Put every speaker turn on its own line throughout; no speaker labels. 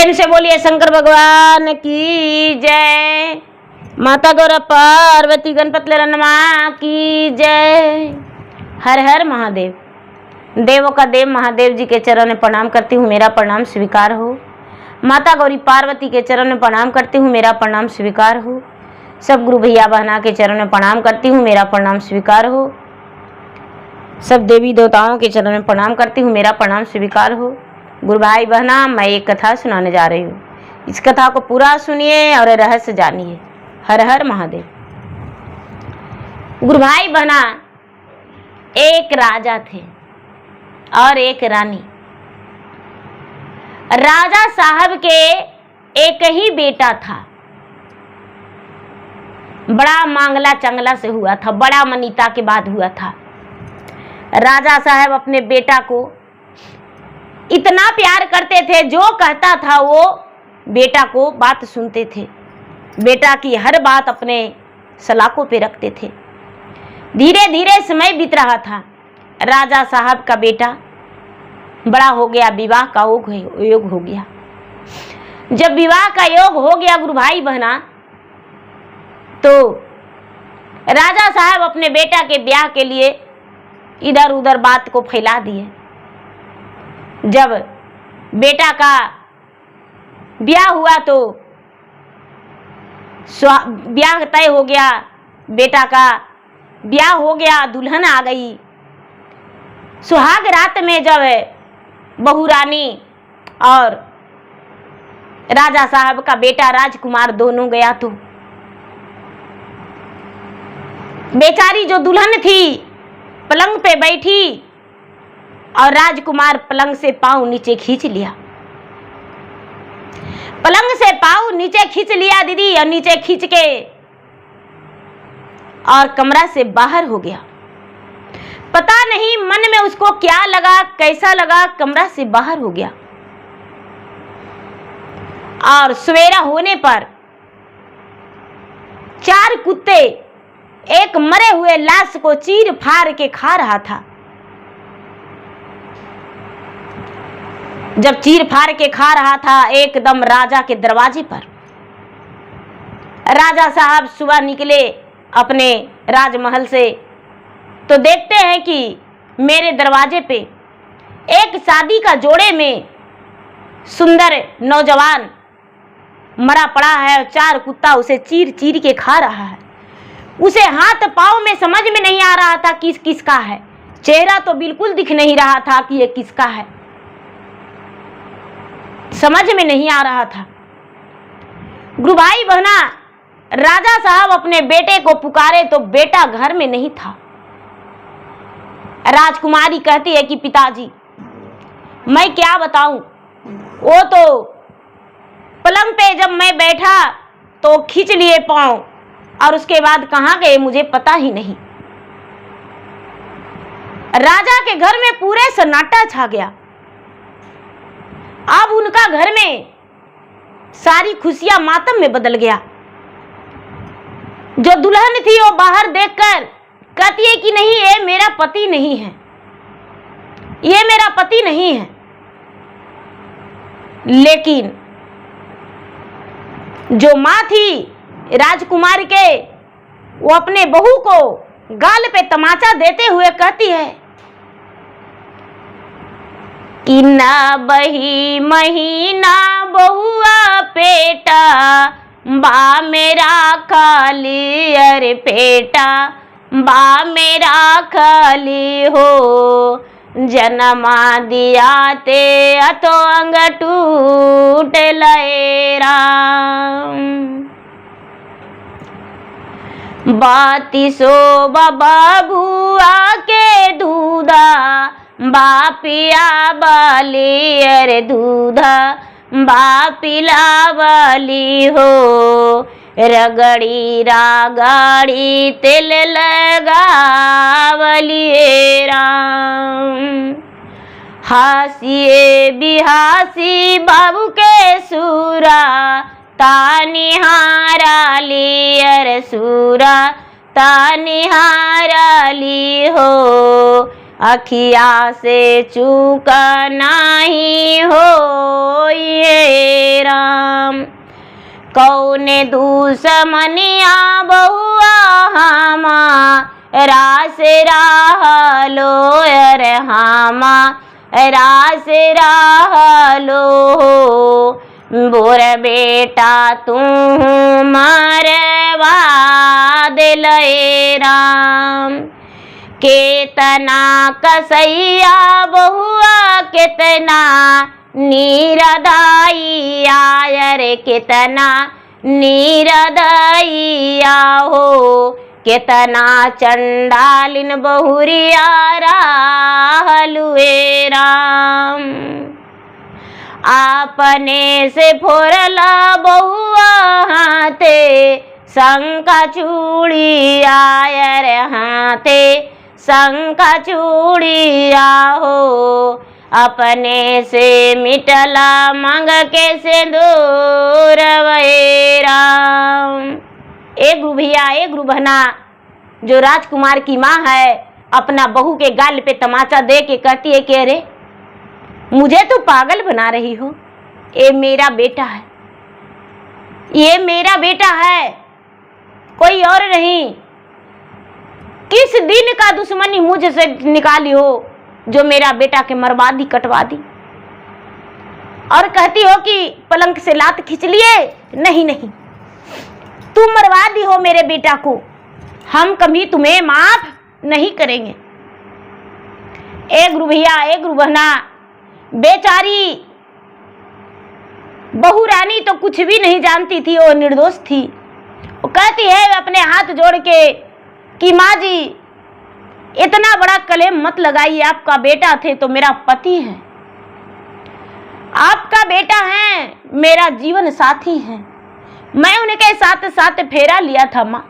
प्रेम से बोलिए शंकर भगवान की जय। माता गौरा पार्वती गणपति ललनमा की जय। हर हर महादेव। देवों का देव महादेव जी के चरण में प्रणाम करती हूँ, मेरा प्रणाम स्वीकार हो। माता गौरी पार्वती के चरण में प्रणाम करती हूँ, मेरा प्रणाम स्वीकार हो। सब गुरु भैया बहना के चरण में प्रणाम करती हूँ, मेरा प्रणाम स्वीकार हो। सब देवी देवताओं के चरण में प्रणाम करती हूँ, मेरा प्रणाम स्वीकार हो। गुरु भाई बहना, मैं एक कथा सुनाने जा रही हूँ। इस कथा को पूरा सुनिए और रहस्य जानिए। हर हर महादेव। गुरु भाई बहना, एक राजा थे और एक रानी। राजा साहब के एक ही बेटा था। बड़ा मांगला चंगला से हुआ था, बड़ा मनीता के बाद हुआ था। राजा साहब अपने बेटा को इतना प्यार करते थे, जो कहता था वो बेटा को बात सुनते थे। बेटा की हर बात अपने सलाखों पे रखते थे। धीरे धीरे समय बीत रहा था। राजा साहब का बेटा बड़ा हो गया, विवाह का योग हो गया। जब विवाह का योग हो गया गुरु भाई बहना, तो राजा साहब अपने बेटा के ब्याह के लिए इधर उधर बात को फैला दिए। जब बेटा का ब्याह हुआ तो ब्याह तय हो गया, बेटा का ब्याह हो गया, दुल्हन आ गई। सुहाग रात में जब बहू रानी और राजा साहब का बेटा राजकुमार दोनों गया, तो बेचारी जो दुल्हन थी पलंग पे बैठी और राजकुमार पलंग से पांव नीचे खींच लिया। पलंग से पांव नीचे खींच लिया दीदी, और नीचे खींच के और कमरा से बाहर हो गया। पता नहीं मन में उसको क्या लगा, कैसा लगा, कमरा से बाहर हो गया। और सवेरा होने पर 4 कुत्ते एक मरे हुए लाश को चीर फाड़ के खा रहा था। जब चीर फाड़ के खा रहा था, एकदम राजा के दरवाजे पर राजा साहब सुबह निकले अपने राजमहल से, तो देखते हैं कि मेरे दरवाजे पे एक शादी का जोड़े में सुंदर नौजवान मरा पड़ा है और 4 कुत्ता उसे चीर चीर के खा रहा है। उसे हाथ पांव में समझ में नहीं आ रहा था किस किसका है। चेहरा तो बिल्कुल दिख नहीं रहा था कि ये किसका है, समझ में नहीं आ रहा था। गुरु भाई बहना, राजा साहब अपने बेटे को पुकारे तो बेटा घर में नहीं था। राजकुमारी कहती है कि पिताजी मैं क्या बताऊं, वो तो पलंग पे जब मैं बैठा तो खींच लिए पांव और उसके बाद कहां गए मुझे पता ही नहीं। राजा के घर में पूरे सन्नाटा छा गया। अब उनका घर में सारी खुशियां मातम में बदल गया। जो दुल्हन थी वो बाहर देखकर कहती है कि नहीं, ये मेरा पति नहीं है, ये मेरा पति नहीं है। लेकिन जो माँ थी राजकुमार के, वो अपने बहू को गाल पे तमाचा देते हुए कहती है कि ना बही महीना बहुआ पेटा, बा मेरा खाली अरे पेटा, बा मेरा खाली हो, जन्मा दिया ते अतो अंग टूट लएरा। बाती सो बाबुआ के दूधा, बापिया बाली अरे दूधा, बापिला बाली हो, रगड़ी रागड़ी तेल लगावली राम। हासिए बिहासी बाबू के सूरा, तानिहारा ली अरे सूरा, तानिहाराली हो, अखिया से चूका नहीं हो ये राम। कौने दुश्मनिया बहुआ हमारा से रहलो अरे हमारा से रहलो बोर बेटा तू मरवा दिले राम। केतना कसैया बहुआ केतना निरदैया रे केतना निरदैया हो। केतना चंडालिन बहुरिया रहलुए राम। आपने से फोरला बहुआ हाथे शंका चूड़िया रे हाथे शंका चूड़िया हो। अपने से मिटला मांग के सिंदूर वे राम। एक गुरु भैया एक गुरु बहना जो राजकुमार की माँ है अपना बहू के गाल पे तमाचा दे के कहती है कि अरे मुझे तो पागल बना रही हो, ये मेरा बेटा है, ये मेरा बेटा है, कोई और नहीं। किस दिन का दुश्मनी मुझसे निकाली हो जो मेरा बेटा के मरवा दी कटवा दी। और कहती हो कि पलंग से लात खींच लिए, नहीं नहीं तुम मरवा दी हो मेरे बेटा को, हम कभी तुम्हें माफ नहीं करेंगे। एक गुरु भैया एक गुरु बहना बेचारी बहू रानी तो कुछ भी नहीं जानती थी, वो निर्दोष थी। वो कहती है अपने हाथ जोड़ के कि माँ जी इतना बड़ा कलेम मत लगाइए, आपका बेटा थे तो मेरा पति है, आपका बेटा है, मेरा जीवन साथी है, मैं उनके साथ साथ फेरा लिया था माँ।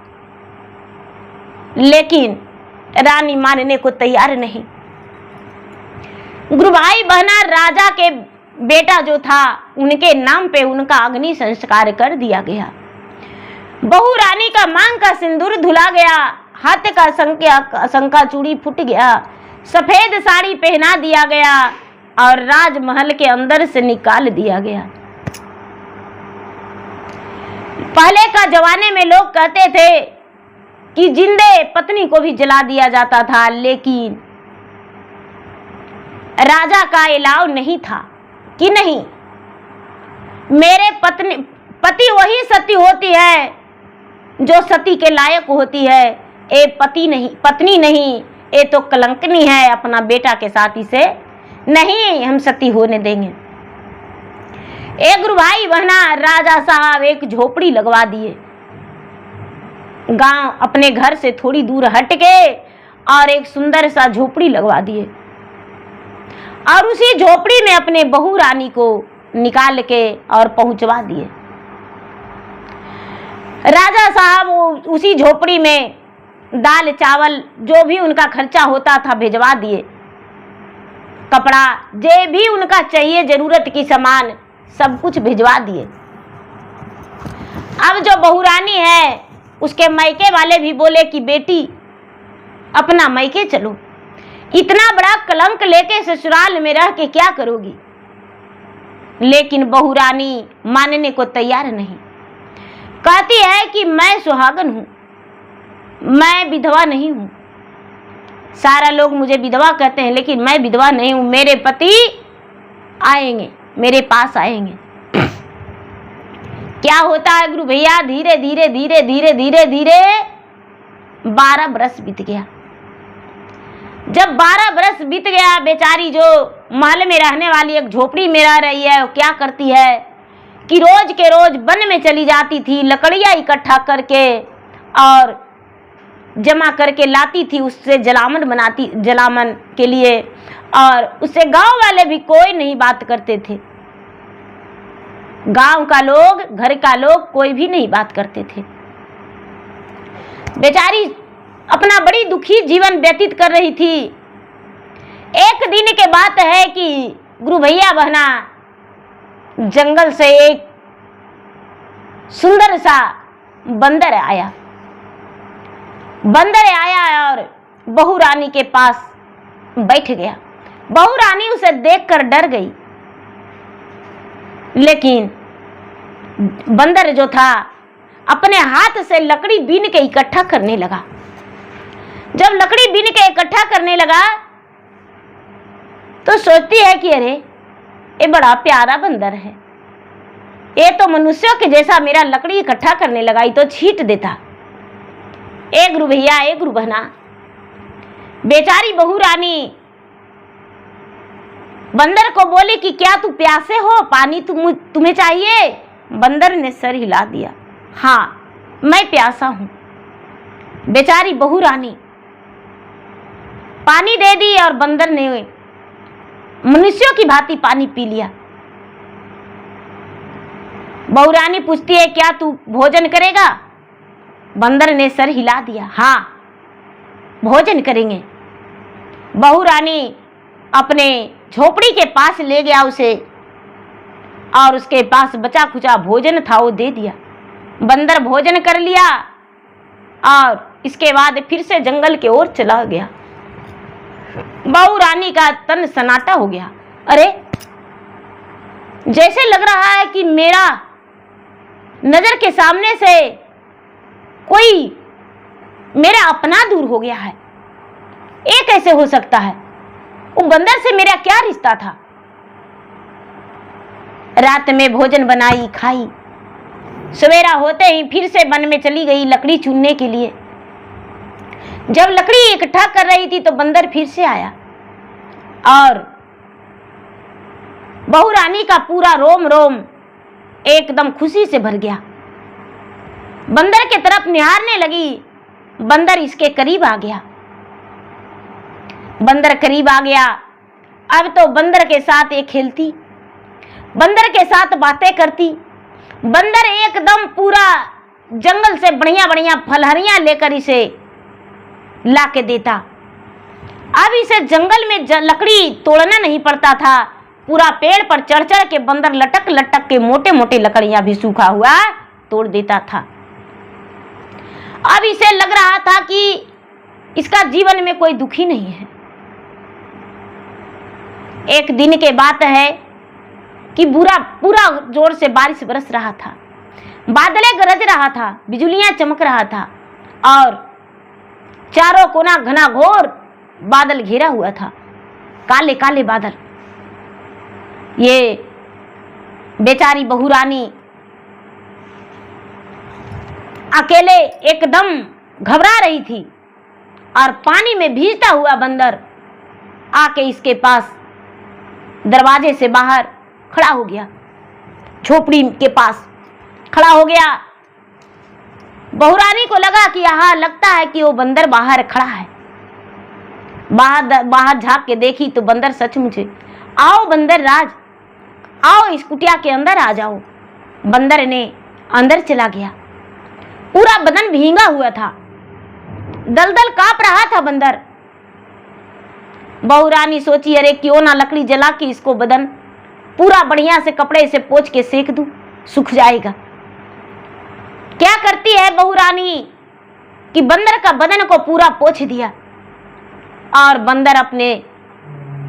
लेकिन रानी मानने को तैयार नहीं। गुरु भाई बहना राजा के बेटा जो था उनके नाम पे उनका अग्नि संस्कार कर दिया गया। बहू रानी का मांग का सिंदूर धुला गया, हाथ का शंका चूड़ी फूट गया, सफेद साड़ी पहना दिया गया और राजमहल के अंदर से निकाल दिया गया। पहले का जमाने में लोग कहते थे कि जिंदे पत्नी को भी जला दिया जाता था, लेकिन राजा का इलाव नहीं था कि नहीं मेरे पति वही सती होती है जो सती के लायक होती है, ए पति नहीं पत्नी नहीं, ये तो कलंकनी है, अपना बेटा के साथ इसे नहीं हम सती होने देंगे। एक गुरु भाई बहना राजा साहब एक झोपड़ी लगवा दिए गांव अपने घर से थोड़ी दूर हट के, और एक सुंदर सा झोपड़ी लगवा दिए और उसी झोपड़ी में अपने बहू रानी को निकाल के और पहुंचवा दिए। राजा साहब उसी झोपड़ी में दाल चावल जो भी उनका खर्चा होता था भिजवा दिए, कपड़ा जो भी उनका चाहिए जरूरत की सामान सब कुछ भिजवा दिए। अब जो बहू रानी है उसके मायके वाले भी बोले कि बेटी अपना मायके चलो, इतना बड़ा कलंक लेके ससुराल में रह के क्या करोगी। लेकिन बहू रानी मानने को तैयार नहीं, कहती है कि मैं सुहागन हूं, मैं विधवा नहीं हूं। सारा लोग मुझे विधवा कहते हैं लेकिन मैं विधवा नहीं हूं, मेरे पति आएंगे, मेरे पास आएंगे। क्या होता है गुरु भैया, धीरे धीरे धीरे धीरे धीरे धीरे 12 बरस बीत गया। जब 12 बरस बीत गया, बेचारी जो महल में रहने वाली एक झोपड़ी में रह रही है, वो क्या करती है कि रोज के रोज वन में चली जाती थी, लकड़ियां इकट्ठा करके और जमा करके लाती थी, उससे जलावन के लिए, और उससे गांव वाले भी कोई नहीं बात करते थे। गांव का लोग, घर का लोग कोई भी नहीं बात करते थे। बेचारी अपना बड़ी दुखी जीवन व्यतीत कर रही थी। एक दिन के बात है कि गुरु भैया बहना जंगल से एक सुंदर सा बंदर आया और बहू रानी के पास बैठ गया। बहू रानी उसे देखकर डर गई, लेकिन बंदर जो था अपने हाथ से लकड़ी बीन के इकट्ठा करने लगा। जब लकड़ी बीन के इकट्ठा करने लगा तो सोचती है कि अरे ये बड़ा प्यारा बंदर है, ये तो मनुष्यों के जैसा मेरा लकड़ी इकट्ठा करने लगा, ये तो छींट देता। एक गुरु भैया, एक गुरु बहना, बेचारी बहू रानी बंदर को बोली कि क्या तू प्यासे हो, पानी तुम्हें चाहिए? बंदर ने सर हिला दिया, हाँ मैं प्यासा हूं। बेचारी बहू रानी पानी दे दी और बंदर ने मनुष्यों की भांति पानी पी लिया। बहू रानी पूछती है क्या तू भोजन करेगा? बंदर ने सर हिला दिया, हाँ भोजन करेंगे। बहू रानी अपने झोपड़ी के पास ले गया उसे, और उसके पास बचा खुचा भोजन था वो दे दिया। बंदर भोजन कर लिया और इसके बाद फिर से जंगल की ओर चला गया। बहू रानी का तन सन्नाटा हो गया। अरे जैसे लग रहा है कि मेरा नजर के सामने से कोई मेरा अपना दूर हो गया है, ये कैसे हो सकता है? वो बंदर से मेरा क्या रिश्ता था? रात में भोजन बनाई खाई, सवेरा होते ही फिर से वन में चली गई लकड़ी चुनने के लिए। जब लकड़ी इकट्ठा कर रही थी तो बंदर फिर से आया और बहू रानी का पूरा रोम रोम एकदम खुशी से भर गया। बंदर के तरफ निहारने लगी। बंदर इसके करीब आ गया। बंदर करीब आ गया। अब तो बंदर के साथ ये खेलती, बंदर के साथ बातें करती। बंदर एकदम पूरा जंगल से बढ़िया बढ़िया फलहरियां लेकर इसे ला के देता। अब इसे जंगल में लकड़ी तोड़ना नहीं पड़ता था। पूरा पेड़ पर चढ़ चढ़ के बंदर लटक लटक के मोटे मोटे लकड़ियां भी सूखा हुआ तोड़ देता था। अब इसे लग रहा था कि इसका जीवन में कोई दुख ही नहीं है। एक दिन के बात है कि पूरा जोर से बारिश बरस रहा था, बादलें गरज रहा था, बिजलियां चमक रहा था और चारों कोना घना घोर बादल घेरा हुआ था, काले काले बादल। ये बेचारी बहू रानी अकेले एकदम घबरा रही थी और पानी में भीजता हुआ बंदर आके इसके पास दरवाजे से बाहर खड़ा हो गया, झोपड़ी के पास खड़ा हो गया। बहू रानी को लगा कि यहाँ लगता है कि वो बंदर बाहर खड़ा है। बाहर झांक के देखी तो बंदर सचमुच, आओ बंदर राज, आओ इस कुटिया के अंदर आ जाओ। बंदर ने अंदर चला गया। पूरा बदन भींगा हुआ था, दलदल कांप रहा था बंदर। बहू रानी सोची अरे क्यों ना लकड़ी जला के इसको बदन पूरा बढ़िया से कपड़े से पोंछ के सेक दूं, सूख जाएगा। क्या करती है बहू रानी कि बंदर का बदन को पूरा पोंछ दिया और बंदर अपने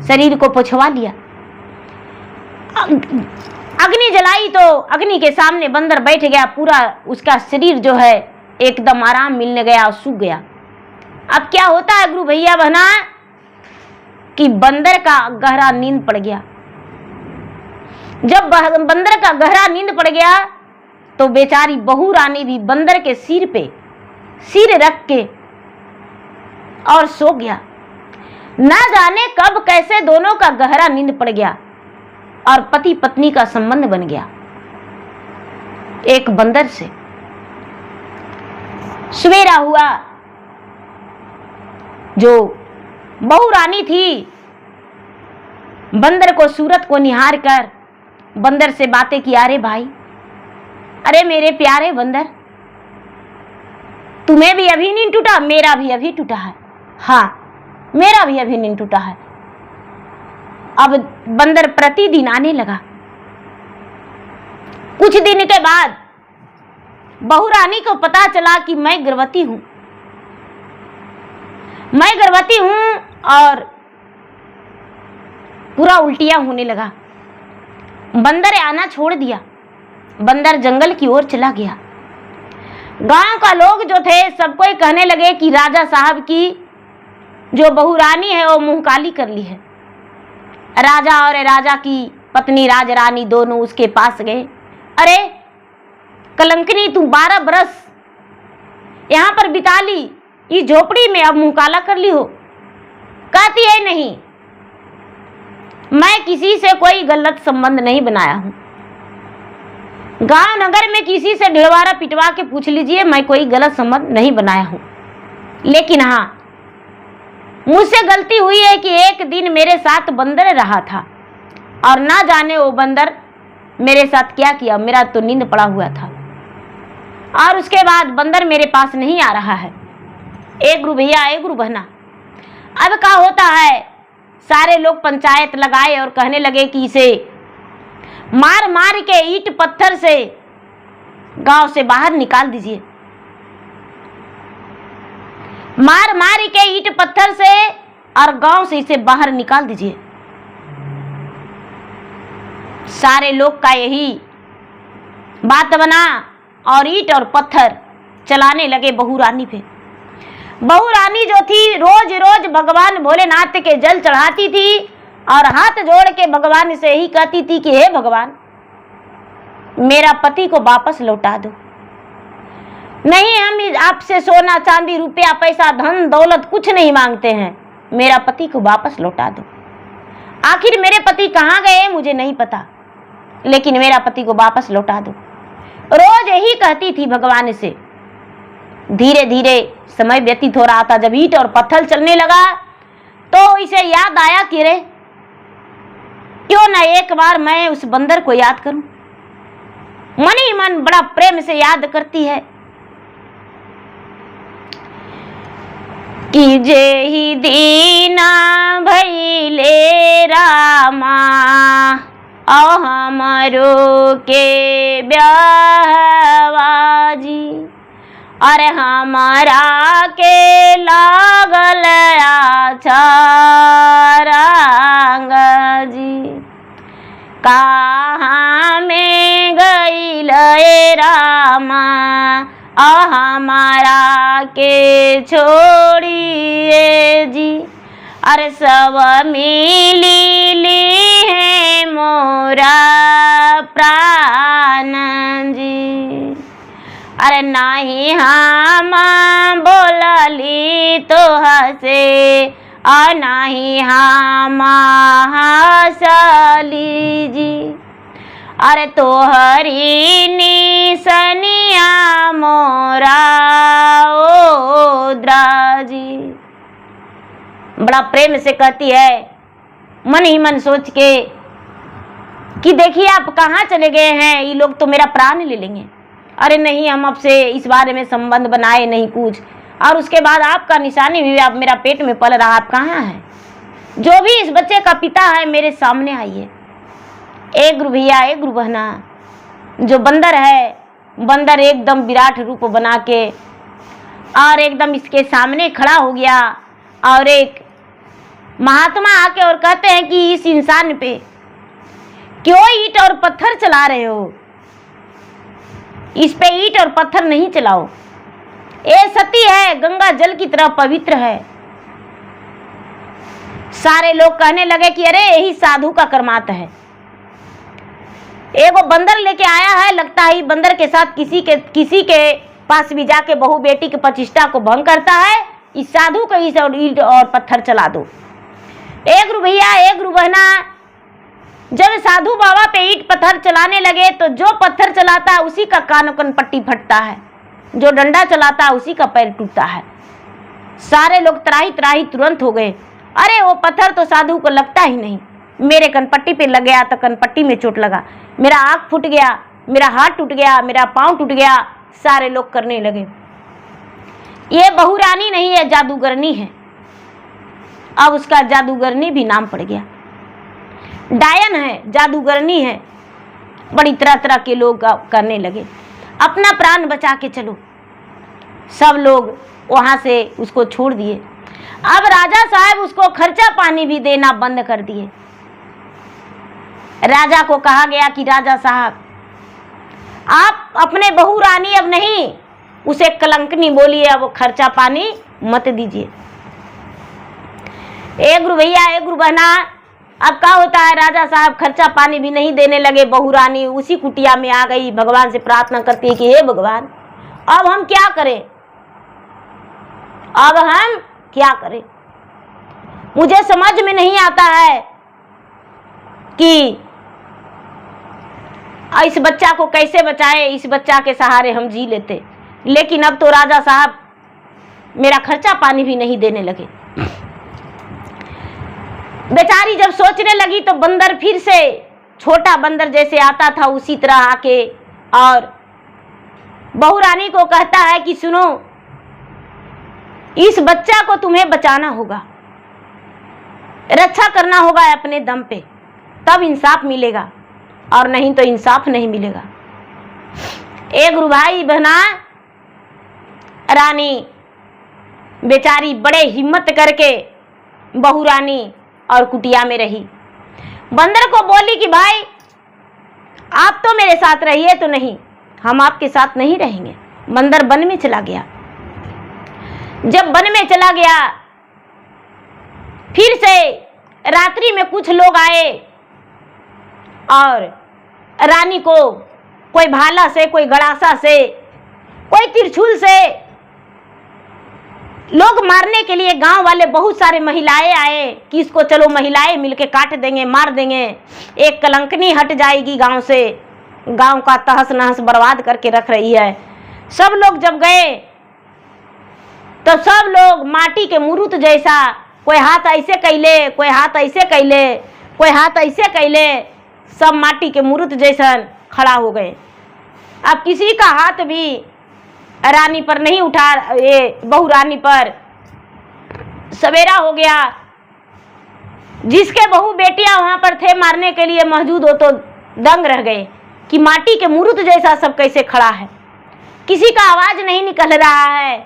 शरीर को पोंछवा लिया। अग्नि जलाई तो अग्नि के सामने बंदर बैठ गया। पूरा उसका शरीर जो है एकदम आराम मिलने गया और सूख गया। अब क्या होता है गुरु भैया बहना कि बंदर का गहरा नींद पड़ गया। जब बंदर का गहरा नींद पड़ गया तो बेचारी बहू रानी भी बंदर के सिर पे सिर रख के और सो गया। ना जाने कब कैसे दोनों का गहरा नींद पड़ गया और पति पत्नी का संबंध बन गया एक बंदर से। सवेरा हुआ, जो बहू रानी थी बंदर को सूरत को निहार कर बंदर से बातें की। अरे भाई, अरे मेरे प्यारे बंदर, तुम्हें भी अभी नींद टूटा? मेरा भी अभी टूटा है। हाँ, मेरा भी अभी नींद टूटा है। अब बंदर प्रतिदिन आने लगा। कुछ दिन के बाद बहू रानी को पता चला कि मैं गर्भवती हूं, मैं गर्भवती हूं और पूरा उल्टियां होने लगा। बंदर आना छोड़ दिया बंदर जंगल की ओर चला गया। गांव का लोग जो थे सब कोई कहने लगे कि राजा साहब की जो बहू रानी है वो मुंह काली कर ली है। राजा और राजा की पत्नी राज रानी दोनों उसके पास गए। अरे कलंकनी, तू 12 बरस यहाँ पर बिता ली, इस झोपड़ी में अब मुंह काला कर ली हो। कहती है नहीं, मैं किसी से कोई गलत संबंध नहीं बनाया हूं। गांव नगर में किसी से ढिलवारा पिटवा के पूछ लीजिए, मैं कोई गलत संबंध नहीं बनाया हूं। लेकिन हाँ, मुझसे गलती हुई है कि एक दिन मेरे साथ बंदर रहा था और ना जाने वो बंदर मेरे साथ क्या किया। मेरा तो नींद पड़ा हुआ था और उसके बाद बंदर मेरे पास नहीं आ रहा है। एक गुरु भैया, एक गुरु बहना, अब क्या होता है, सारे लोग पंचायत लगाए और कहने लगे कि इसे मार मार के ईंट पत्थर से गांव से बाहर निकाल दीजिए। मार मार के ईंट पत्थर से और गांव से इसे बाहर निकाल दीजिए। सारे लोग का यही बात बना और ईंट और पत्थर चलाने लगे बहू रानी पे। बहू रानी जो थी रोज रोज भगवान भोलेनाथ के जल चढ़ाती थी और हाथ जोड़ के भगवान से ही कहती थी कि हे भगवान, मेरा पति को वापस लौटा दो। नहीं, हम आपसे सोना चांदी रुपया पैसा धन दौलत कुछ नहीं मांगते हैं, मेरा पति को वापस लौटा दो। आखिर मेरे पति कहाँ गए मुझे नहीं पता, लेकिन मेरा पति को वापस लौटा दो। रोज यही कहती थी भगवान से। धीरे धीरे समय व्यतीत हो रहा था। जब ईंट और पत्थर चलने लगा तो इसे याद आया कि रे, क्यों ना एक बार मैं उस बंदर को याद करूं। मन ही मन बड़ा प्रेम से याद करती है कि जेहि दीना भइले रामा औ हमरो के ब्याहवाजी, अरे हमारा के लागल अच्छा रंग जी, कहाँ में गइल रामा आ हमारा के छोड़िए जी। अरे सब मिली ली है मोरा प्राण जी, अरे नहीं हम बोलली तो हसे और नहीं हम हंसली जी। अरे तोहरी निसनिया मोरा ओद्रा जी। बड़ा प्रेम से कहती है, मन ही मन सोच के कि देखिए आप कहाँ चले गए हैं, ये लोग तो मेरा प्राण ले लेंगे। अरे नहीं, हम आपसे इस बारे में संबंध बनाए नहीं कुछ, और उसके बाद आपका निशानी भी आप मेरा पेट में पल रहा, आप कहाँ हैं? जो भी इस बच्चे का पिता है मेरे सामने आइए। एक गुरु भैया, एक गुरु बहना, जो बंदर है, बंदर एकदम विराट रूप बना के और एकदम इसके सामने खड़ा हो गया और एक महात्मा आके और कहते हैं कि इस इंसान पे क्यों ईंट और पत्थर चला रहे हो? इस पे ईंट और पत्थर नहीं चलाओ, ये सती है, गंगा जल की तरह पवित्र है। सारे लोग कहने लगे कि अरे यही साधु का कर्मात है। एगो बंदर लेके आया है, लगता है बंदर के साथ किसी के पास भी जाके बहू बेटी के प्रतिष्ठा को भंग करता है। इस साधु को इस ईंट और पत्थर चला दो। एक गुरु भैया, एक गुरु बहना, जब साधु बाबा पे ईंट पत्थर चलाने लगे तो जो पत्थर चलाता है उसी का कान पट्टी फटता है, जो डंडा चलाता है उसी का पैर टूटता है। सारे लोग त्राही त्राही तुरंत हो गए। अरे वो पत्थर तो साधु को लगता ही नहीं, मेरे कनपट्टी पे लग गया तो कनपट्टी में चोट लगा, मेरा आँख फूट गया, मेरा हाथ टूट गया, मेरा पाँव टूट गया। सारे लोग करने लगे। ये बहू रानी नहीं है, जादूगरनी है। अब उसका जादूगरनी भी नाम पड़ गया। डायन है, जादूगरनी है। बड़ी तरह तरह के लोग करने लगे, अपना प्राण बचा के चलो। सब लोग वहाँ से उसको छोड़ दिए। अब राजा साहब उसको खर्चा पानी भी देना बंद कर दिए। राजा को कहा गया कि राजा साहब, आप अपने बहू रानी अब नहीं उसे कलंकनी बोलिए, अब खर्चा पानी मत दीजिए। ए गुरु भैया, ए गुरु बहना, अब क्या होता है, राजा साहब खर्चा पानी भी नहीं देने लगे। बहू रानी उसी कुटिया में आ गई, भगवान से प्रार्थना करती है कि हे भगवान, अब हम क्या करें, अब हम क्या करें। मुझे समझ में नहीं आता है कि इस बच्चा को कैसे बचाएं, इस बच्चा के सहारे हम जी लेते, लेकिन अब तो राजा साहब मेरा खर्चा पानी भी नहीं देने लगे। बेचारी जब सोचने लगी तो बंदर फिर से, छोटा बंदर जैसे आता था उसी तरह आके और बहू रानी को कहता है कि सुनो, इस बच्चा को तुम्हें बचाना होगा, रक्षा करना होगा अपने दम पे, तब इंसाफ मिलेगा, और नहीं तो इंसाफ नहीं मिलेगा। ए गुरु भाई बहना, रानी बेचारी बड़े हिम्मत करके बहू रानी और कुटिया में रही। बंदर को बोली कि भाई आप तो मेरे साथ रहिए, तो नहीं, हम आपके साथ नहीं रहेंगे। बंदर वन में चला गया। जब वन में चला गया, फिर से रात्रि में कुछ लोग आए और रानी को कोई भाला से, कोई गड़ासा से, कोई तिरछुल से लोग मारने के लिए गांव वाले बहुत सारे महिलाएं आए कि इसको चलो महिलाएं मिलके काट देंगे, मार देंगे, एक कलंकनी हट जाएगी गांव से, गांव का तहस नहस बर्बाद करके रख रही है। सब लोग जब गए तो सब लोग माटी के मुरुत जैसा, कोई हाथ ऐसे कैले, कोई हाथ ऐसे कैले, कोई हाथ ऐसे कैले, सब माटी के मुरुत जैसन खड़ा हो गए। अब किसी का हाथ भी रानी पर नहीं उठा, ये बहू रानी पर। सवेरा हो गया, जिसके बहू बेटियां वहां पर थे मारने के लिए मौजूद हो तो दंग रह गए कि माटी के मुरुत जैसा सब कैसे खड़ा है। किसी का आवाज नहीं निकल रहा है,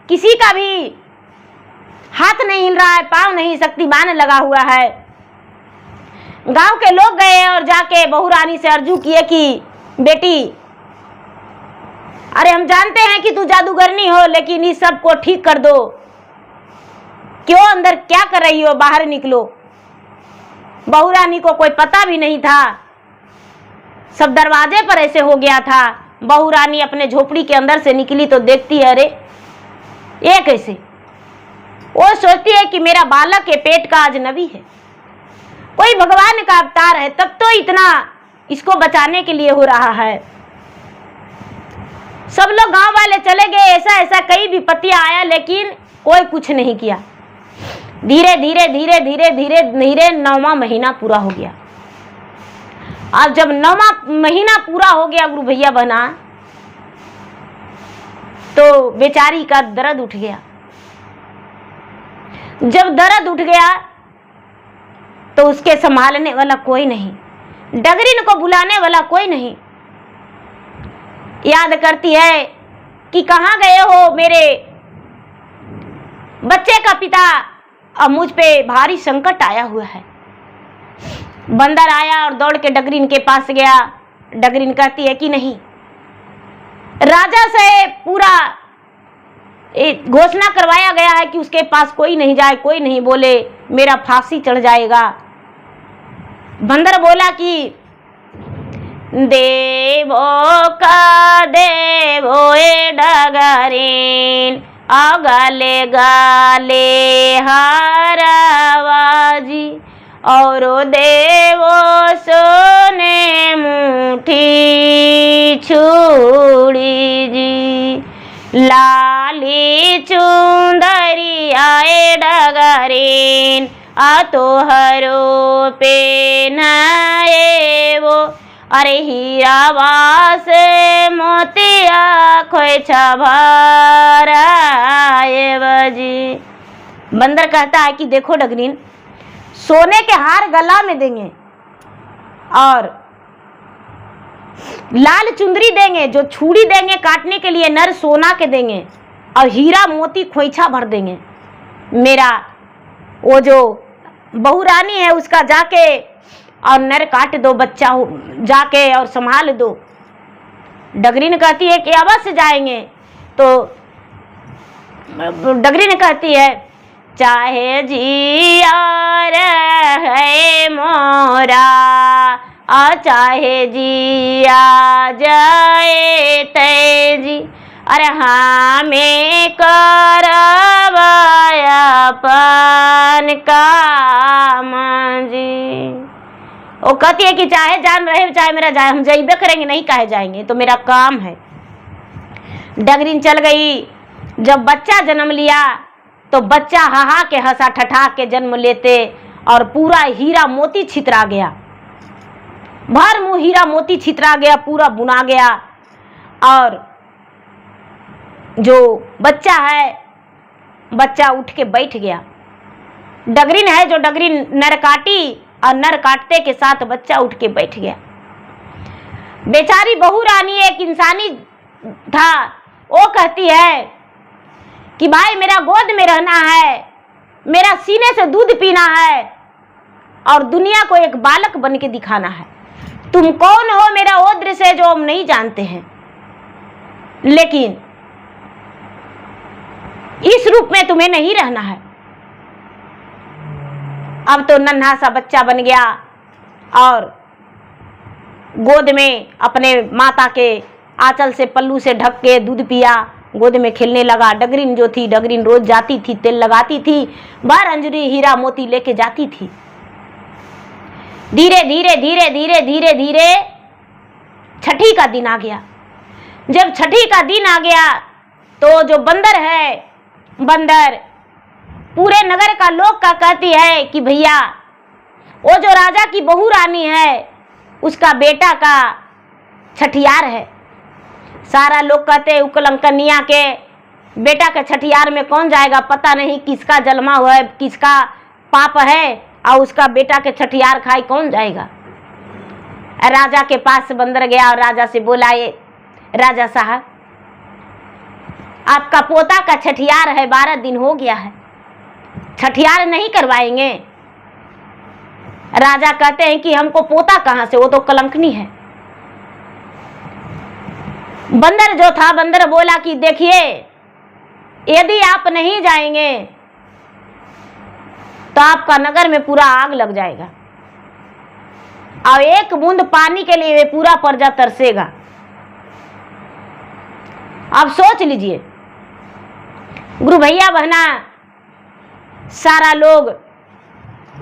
किसी का भी हाथ नहीं हिल रहा है, पांव नहीं, शक्तिमान लगा हुआ है। गांव के लोग गए और जाके बहू रानी से अर्जू किए कि बेटी, अरे हम जानते हैं कि तू जादूगरनी हो, लेकिन इस सब को ठीक कर दो। क्यों अंदर क्या कर रही हो, बाहर निकलो। बहू रानी को कोई पता भी नहीं था, सब दरवाजे पर ऐसे हो गया था। बहू रानी अपने झोपड़ी के अंदर से निकली तो देखती है, अरे ये कैसे। वो सोचती है कि मेरा बालक के पेट का अजनबी है, कोई भगवान का अवतार है, तब तो इतना इसको बचाने के लिए हो रहा है। सब लोग गांव वाले चले गए, ऐसा ऐसा कई विपत्तियां आया, लेकिन कोई कुछ नहीं किया। धीरे धीरे धीरे धीरे धीरे धीरे 9वां महीना पूरा हो गया। अब जब 9वां महीना पूरा हो गया गुरु भैया बहना, तो बेचारी का दर्द उठ गया। जब दर्द उठ गया तो उसके संभालने वाला कोई नहीं, डगरिन को बुलाने वाला कोई नहीं। याद करती है कि कहाँ गए हो मेरे बच्चे का पिता, अब मुझ पे भारी संकट आया हुआ है। बंदर आया और दौड़ के डगरिन के पास गया। डगरिन कहती है कि नहीं, राजा से पूरा घोषणा करवाया गया है कि उसके पास कोई नहीं जाए, कोई नहीं बोले, मेरा फांसी चढ़ जाएगा। बंदर बोला कि देवो का देवो ए डगरिन, अगले गाले हारावाजी, और देवो सोने मुठी छुड़ी जी, लाली चुंदरी आए डगरिन, आ तोहरो पे नए वो, अरे हीरावा से मोतिया खोइछा भराए बजी। बंदर कहता है कि देखो डगरिन, सोने के हार गला में देंगे और लाल चुंदरी देंगे, जो छुरी देंगे काटने के लिए नर सोना के देंगे, और हीरा मोती खोइछा भर देंगे। मेरा वो जो बहू रानी है उसका जाके और नर काट दो, बच्चा जाके और संभाल दो। डगरीन कहती है कि अवश्य जाएंगे। तो डगरीन कहती है चाहे जिया रहे मोरा चाहे जिया जाए तेजी, अरे हमें करवाया अपन काम जी। वो कहती है कि चाहे जान रहे चाहे मेरा जाए, हम जइबे करेंगे, नहीं काहे जाएंगे, तो मेरा काम है। डगरीन चल गई। जब बच्चा जन्म लिया तो बच्चा हाहा के हंसा ठठा के जन्म लेते और पूरा हीरा मोती छितरा गया, भर मुंह हीरा मोती छितरा गया, पूरा बुना गया। और जो बच्चा है, बच्चा उठ के बैठ गया। डगरीन है जो डगरीन नर काटी और नर काटते के साथ बच्चा उठ के बैठ गया। बेचारी बहू रानी एक इंसानी था, वो कहती है कि भाई मेरा गोद में रहना है, मेरा सीने से दूध पीना है और दुनिया को एक बालक बन के दिखाना है। तुम कौन हो मेरा ओद्र से जो हम नहीं जानते हैं, लेकिन इस रूप में तुम्हें नहीं रहना है। अब तो नन्हा सा बच्चा बन गया और गोद में अपने माता के आंचल से पल्लू से ढक के दूध पिया, गोद में खेलने लगा। डगरीन जो थी, डगरीन रोज जाती थी, तेल लगाती थी, बार अंजरी हीरा मोती लेके जाती थी। धीरे धीरे धीरे धीरे धीरे धीरे छठी का दिन आ गया। जब छठी का दिन आ गया तो जो बंदर है, बंदर पूरे नगर का लोग का कहती है कि भैया वो जो राजा की बहू रानी है उसका बेटा का छठियार है। सारा लोग कहते हैं उकलंकनिया के बेटा के छठियार में कौन जाएगा, पता नहीं किसका जन्मा हुआ है, किसका पाप है और उसका बेटा के छठियार खाई कौन जाएगा। राजा के पास बंदर गया और राजा से बोला, ये राजा साहब आपका पोता का छठियार है, 12 दिन हो गया है, छठियार नहीं करवाएंगे। राजा कहते हैं कि हमको पोता कहां से, वो तो कलंकनी है। बंदर जो था, बंदर बोला कि देखिए यदि आप नहीं जाएंगे तो आपका नगर में पूरा आग लग जाएगा और एक बूंद पानी के लिए पूरा प्रजा तरसेगा। आप सोच लीजिए। गुरु भैया बहना सारा लोग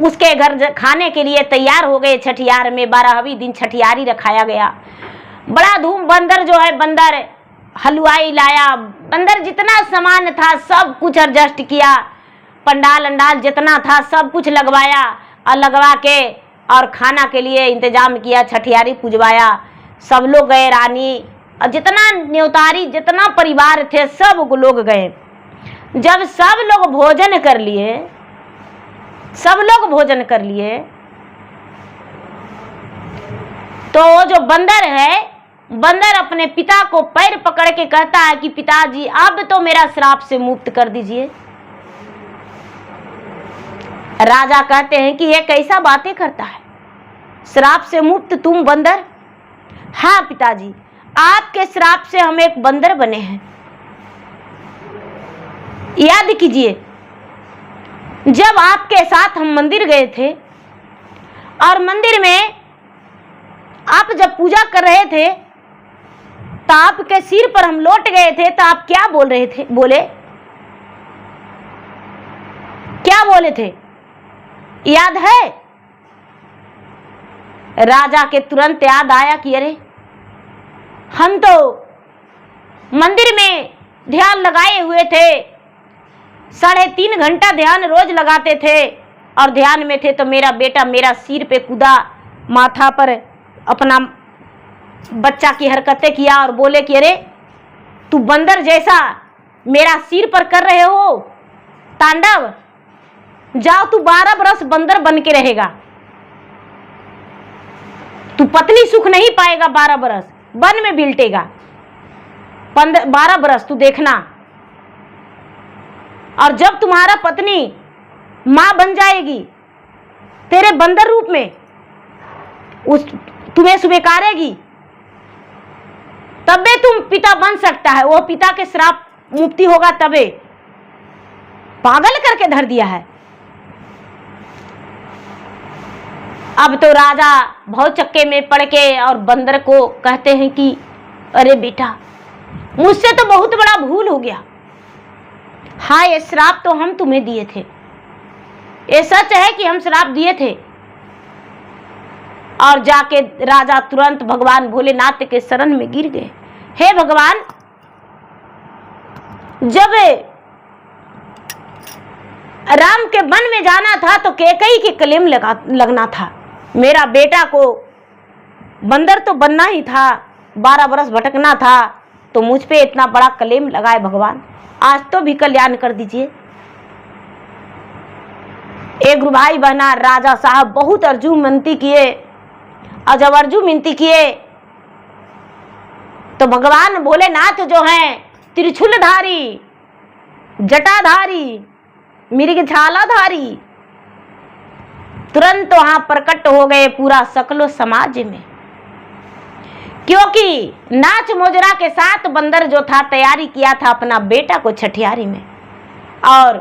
उसके घर खाने के लिए तैयार हो गए। छठियार में 12वें दिन छठियारी रखाया गया। बड़ा धूम। बंदर जो है, बंदर हलवाई लाया, बंदर जितना सामान था सब कुछ एडजस्ट किया, पंडाल अंडाल जितना था सब कुछ लगवाया और लगवा के और खाना के लिए इंतजाम किया, छठियारी पुजवाया। सब लोग गए, रानी और जितना न्योतारी जितना परिवार थे सब लोग गए। जब सब लोग भोजन कर लिए, सब लोग भोजन कर लिए तो जो बंदर है, बंदर अपने पिता को पैर पकड़ के कहता है कि पिताजी अब तो मेरा श्राप से मुक्त कर दीजिए। राजा कहते हैं कि ये कैसा बातें करता है, श्राप से मुक्त तुम बंदर? हाँ पिताजी, आपके श्राप से हम एक बंदर बने हैं। याद कीजिए जब आपके साथ हम मंदिर गए थे और मंदिर में आप जब पूजा कर रहे थे तो आपके सिर पर हम लौट गए थे, तो आप क्या बोल रहे थे? बोले क्या बोले थे, याद है? राजा के तुरंत याद आया कि अरे हम तो मंदिर में ध्यान लगाए हुए थे, 3.5 घंटा ध्यान रोज लगाते थे और ध्यान में थे तो मेरा बेटा मेरा सिर पे कूदा, माथा पर अपना बच्चा की हरकतें किया और बोले कि अरे तू बंदर जैसा मेरा सिर पर कर रहे हो तांडव, जाओ तू 12 बरस बंदर बन के रहेगा, तू पत्नी सुख नहीं पाएगा, 12 बरस वन में बिलटेगा, 12 बरस तू देखना। और जब तुम्हारा पत्नी मां बन जाएगी तेरे बंदर रूप में, उस तुम्हें स्वीकारेगी तबे तुम पिता बन सकता है, वो पिता के श्राप मुक्ति होगा तबे। पागल करके धर दिया है। अब तो राजा भौचक्के में पड़ के और बंदर को कहते हैं कि अरे बेटा, मुझसे तो बहुत बड़ा भूल हो गया। हाँ, ये श्राप तो हम तुम्हें दिए थे, ये सच है कि हम श्राप दिए थे। और जाके राजा तुरंत भगवान भोलेनाथ के शरण में गिर गए। हे भगवान, जब राम के वन में जाना था तो कैकेयी के कलेम लगना था। मेरा बेटा को बंदर तो बनना ही था, 12 बरस भटकना था, तो मुझ पे इतना बड़ा कलेम लगाए भगवान, आज तो भी कल्याण कर दीजिए। एक गुरु भाई बहना, राजा साहब बहुत अर्जू मिनती किए, और जब अर्जू मिनती किए तो भगवान भोलेनाथ जो हैं त्रिशूलधारी, जटाधारी, मृगछालाधारी, तुरंत वहां प्रकट हो गए पूरा सकलो समाज में। क्योंकि नाच मोजरा के साथ बंदर जो था तैयारी किया था अपना बेटा को छठियारी में, और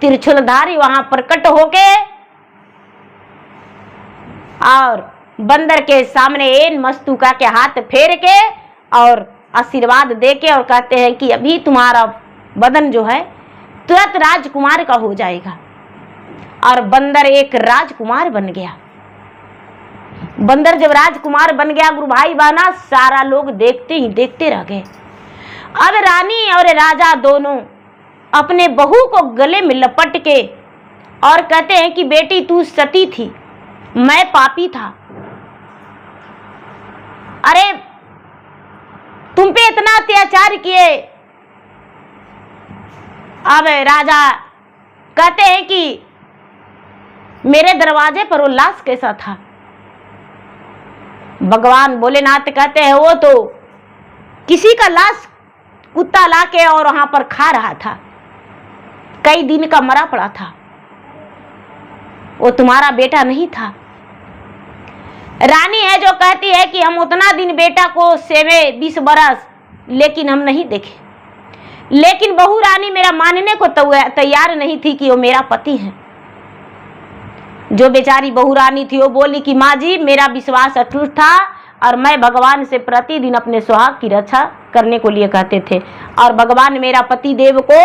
त्रिशूलधारी वहां प्रकट होके और बंदर के सामने एन मस्तूका के हाथ फेर के और आशीर्वाद दे के और कहते हैं कि अभी तुम्हारा बदन जो है तुरंत राजकुमार का हो जाएगा। और बंदर एक राजकुमार बन गया। बंदर जब राजकुमार बन गया गुरु भाई बहना, सारा लोग देखते ही देखते रह गए। अब रानी और राजा दोनों अपने बहू को गले में लपट के और कहते हैं कि बेटी तू सती थी, मैं पापी था, अरे तुम पे इतना अत्याचार किए। अब राजा कहते हैं कि मेरे दरवाजे पर वो लाश कैसा था। भगवान भोलेनाथ कहते हैं वो तो किसी का लाश कुत्ता लाके और वहां पर खा रहा था, कई दिन का मरा पड़ा था, वो तुम्हारा बेटा नहीं था। रानी है जो कहती है कि हम उतना दिन बेटा को सेवे 20 बरस, लेकिन हम नहीं देखे। लेकिन बहू रानी मेरा मानने को तैयार नहीं थी कि वो मेरा पति है। जो बेचारी बहू रानी थी वो बोली कि माँ जी मेरा विश्वास अटूट था और मैं भगवान से प्रतिदिन अपने सुहाग की रक्षा करने को लिए कहते थे, और भगवान मेरा पति देव को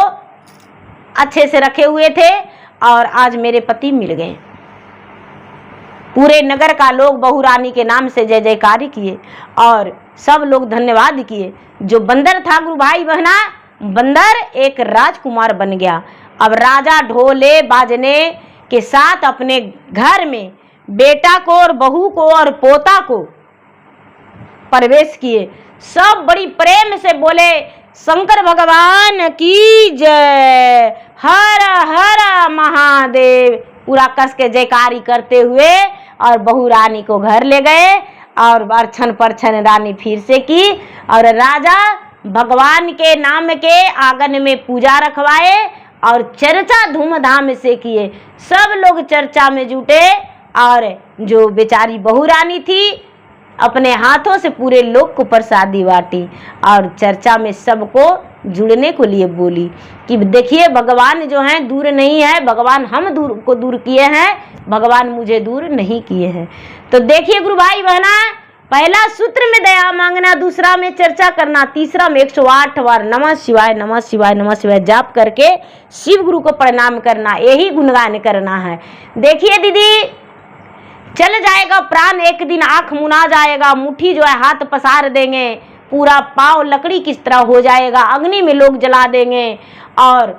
अच्छे से रखे हुए थे और आज मेरे पति मिल गए। पूरे नगर का लोग बहू रानी के नाम से जय जयकार किए और सब लोग धन्यवाद किए। जो बंदर था गुरु भाई बहना, बंदर एक राजकुमार बन गया। अब राजा ढोले बाजने के साथ अपने घर में बेटा को और बहू को और पोता को प्रवेश किए। सब बड़ी प्रेम से बोले शंकर भगवान की जय, हर हर महादेव, पूरा कस के जयकारी करते हुए और बहू रानी को घर ले गए और अर्छन परछन रानी फिर से की और राजा भगवान के नाम के आंगन में पूजा रखवाए और चर्चा धूमधाम से किए। सब लोग चर्चा में जुटे और जो बेचारी बहू रानी थी अपने हाथों से पूरे लोग को प्रसादी बांटी और चर्चा में सबको जुड़ने को लिए बोली कि देखिए भगवान जो हैं दूर नहीं है, भगवान हम दूर किए हैं, भगवान मुझे दूर नहीं किए हैं। तो देखिए गुरु भाई बहना, पहला सूत्र में दया मांगना, दूसरा में चर्चा करना, तीसरा में 108 बार नमः शिवाय नमः शिवाय नमः शिवाय जाप करके शिव गुरु को प्रणाम करना, यही गुणगान करना है। देखिए दीदी, चल जाएगा प्राण एक दिन, आंख मुना जाएगा, मुट्ठी जो है हाथ पसार देंगे, पूरा पाँव लकड़ी किस तरह हो जाएगा, अग्नि में लोग जला देंगे और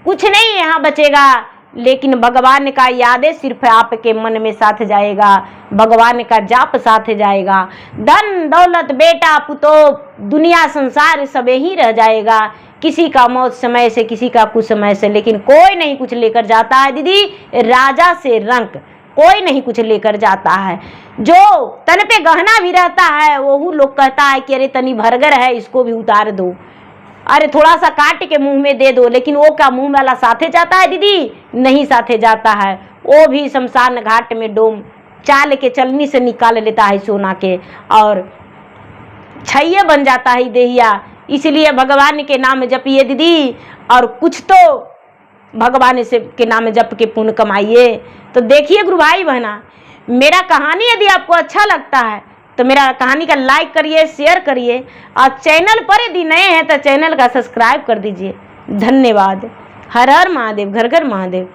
कुछ नहीं यहाँ बचेगा। लेकिन भगवान का यादें सिर्फ आपके मन में साथ जाएगा, भगवान का जाप साथ जाएगा। धन दौलत बेटा पुतो दुनिया संसार सब ही रह जाएगा, किसी का मौत समय से, किसी का कुछ समय से, लेकिन कोई नहीं कुछ लेकर जाता है दीदी। राजा से रंक कोई नहीं कुछ लेकर जाता है। जो तन पे गहना भी रहता है वो लोग कहता है कि अरे तनी भरगर है, इसको भी उतार दो, अरे थोड़ा सा काट के मुंह में दे दो, लेकिन वो क्या मुंह वाला साथे जाता है दीदी? नहीं साथे जाता है। वो भी शमशान घाट में डोम चाल के चलनी से निकाल लेता है सोना के और छैये बन जाता है देहिया। इसलिए भगवान के नाम जपिए दीदी, और कुछ तो भगवान से के नाम जप के पुण्य कमाइए। तो देखिए गुरु भाई बहना, मेरा कहानी यदि आपको अच्छा लगता है तो मेरा कहानी का लाइक करिए, शेयर करिए, और चैनल पर यदि नए हैं तो चैनल का सब्सक्राइब कर दीजिए। धन्यवाद। हर हर महादेव, घर घर महादेव।